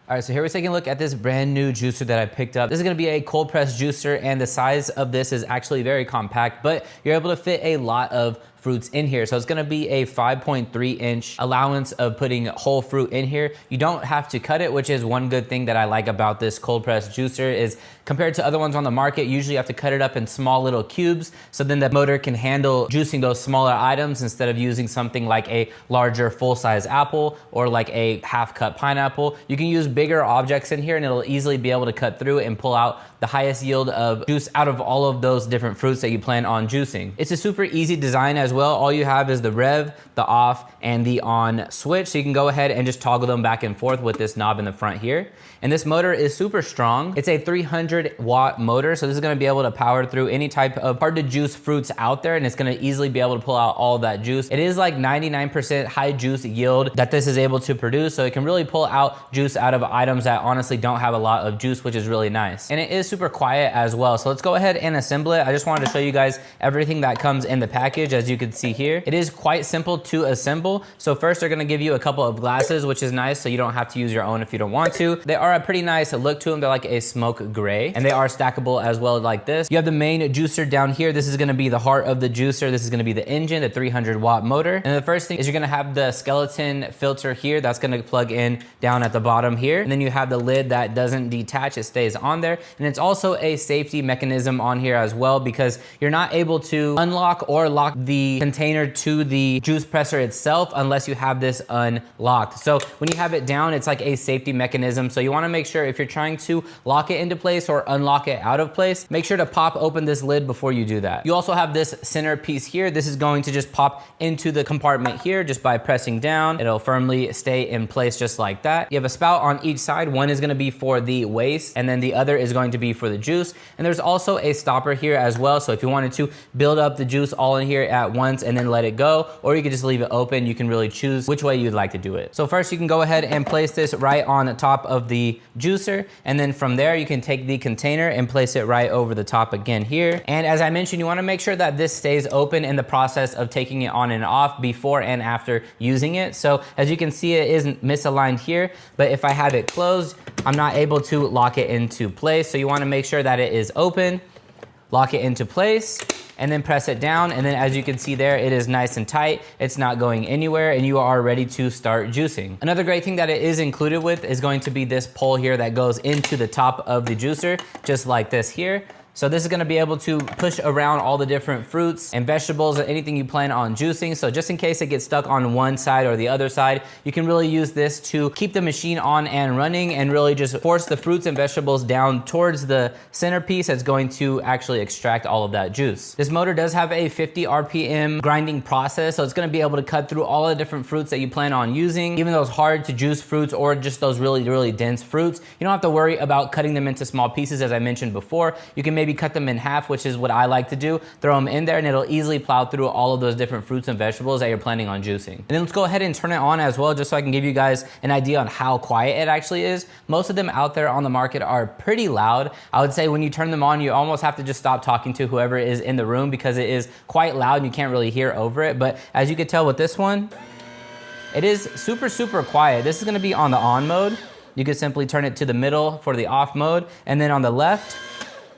All right, so here we're taking a look at this brand new juicer that I picked up. This is gonna be a cold press juicer, and the size of this is actually very compact, but you're able to fit a lot of fruits in here. So it's gonna be a 5.3 inch allowance of putting whole fruit in here. You don't have to cut it, which is one good thing that I like about this cold press juicer is compared to other ones on the market, usually you have to cut it up in small little cubes. So then the motor can handle juicing those smaller items instead of using something like a larger full size apple or like a half cut pineapple. You can use bigger objects in here and it'll easily be able to cut through and pull out the highest yield of juice out of all of those different fruits that you plan on juicing. It's a super easy design as well. All you have is the rev, the off, and the on switch. So you can go ahead and just toggle them back and forth with this knob in the front here. And this motor is super strong. It's a 300-watt motor. So this is gonna be able to power through any type of hard to juice fruits out there, and it's gonna easily be able to pull out all of that juice. It is like 99% high juice yield that this is able to produce. So it can really pull out juice out of items that honestly don't have a lot of juice, which is really nice. And it is super quiet as well. So let's go ahead and assemble it. I just wanted to show you guys everything that comes in the package. As you can see here, it is quite simple to assemble. So first they're gonna give you a couple of glasses, which is nice. So you don't have to use your own if you don't want to. They are a pretty nice look to them. They're like a smoke gray, and they are stackable as well like this. You have the main juicer down here. This is gonna be the heart of the juicer. This is gonna be the engine, the 300-watt motor. And the first thing is you're gonna have the skeleton filter here. That's gonna plug in down at the bottom here. And then you have the lid that doesn't detach. It stays on there. And it's also a safety mechanism on here as well, because you're not able to unlock or lock the container to the juice presser itself unless you have this unlocked. So when you have it down, it's like a safety mechanism. So you wanna make sure if you're trying to lock it into place or unlock it out of place, make sure to pop open this lid before you do that. You also have this center piece here. This is going to just pop into the compartment here just by pressing down. It'll firmly stay in place just like that. You have a spout on each side. One is gonna be for the waste, and then the other is going to be for the juice. And there's also a stopper here as well. So if you wanted to build up the juice all in here at once and then let it go, or you could just leave it open, you can really choose which way you'd like to do it. So first you can go ahead and place this right on the top of the juicer. And then from there, you can take the container and place it right over the top again here. And as I mentioned, you wanna make sure that this stays open in the process of taking it on and off before and after using it. So as you can see, it is misaligned here, but if I have it closed, I'm not able to lock it into place. So you wanna make sure that it is open, lock it into place, and then press it down. And then as you can see there, it is nice and tight. It's not going anywhere, and you are ready to start juicing. Another great thing that it is included with is going to be this pole here that goes into the top of the juicer, just like this here. So this is gonna be able to push around all the different fruits and vegetables or anything you plan on juicing. So just in case it gets stuck on one side or the other side, you can really use this to keep the machine on and running and really just force the fruits and vegetables down towards the centerpiece that's going to actually extract all of that juice. This motor does have a 50 RPM grinding process, so it's gonna be able to cut through all the different fruits that you plan on using, even those hard to juice fruits or just those really, really dense fruits. You don't have to worry about cutting them into small pieces, as I mentioned before. You can maybe cut them in half, which is what I like to do. Throw them in there and it'll easily plow through all of those different fruits and vegetables that you're planning on juicing. And then let's go ahead and turn it on as well, just so I can give you guys an idea on how quiet it actually is. Most of them out there on the market are pretty loud. I would say when you turn them on, you almost have to just stop talking to whoever is in the room because it is quite loud and you can't really hear over it. But as you can tell with this one, it is super, super quiet. This is gonna be on the on mode. You can simply turn it to the middle for the off mode. And then on the left,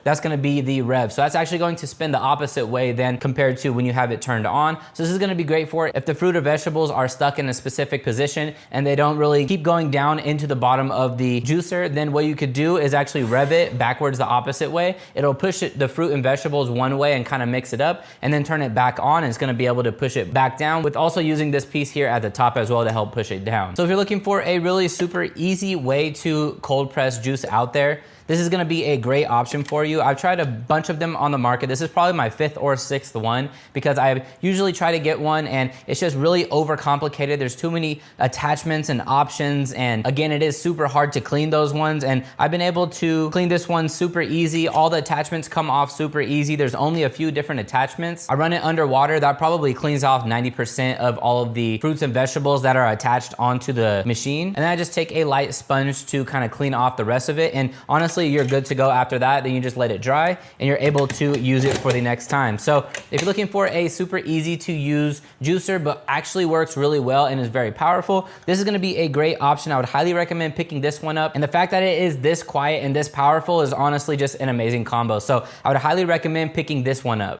that's gonna be the rev. So that's actually going to spin the opposite way then compared to when you have it turned on. So this is gonna be great for if the fruit or vegetables are stuck in a specific position and they don't really keep going down into the bottom of the juicer, then what you could do is actually rev it backwards the opposite way. It'll push the fruit and vegetables one way and kind of mix it up and then turn it back on, and it's gonna be able to push it back down with also using this piece here at the top as well to help push it down. So if you're looking for a really super easy way to cold press juice out there, this is gonna be a great option for you. I've tried a bunch of them on the market. This is probably my 5th or 6th one because I usually try to get one and it's just really overcomplicated. There's too many attachments and options, and again, it is super hard to clean those ones, and I've been able to clean this one super easy. All the attachments come off super easy. There's only a few different attachments. I run it underwater. That probably cleans off 90% of all of the fruits and vegetables that are attached onto the machine. And then I just take a light sponge to kind of clean off the rest of it, and honestly, you're good to go after that. Then you just let let it dry, and you're able to use it for the next time. So if you're looking for a super easy to use juicer, but actually works really well and is very powerful, this is gonna be a great option. I would highly recommend picking this one up. And the fact that it is this quiet and this powerful is honestly just an amazing combo. So I would highly recommend picking this one up.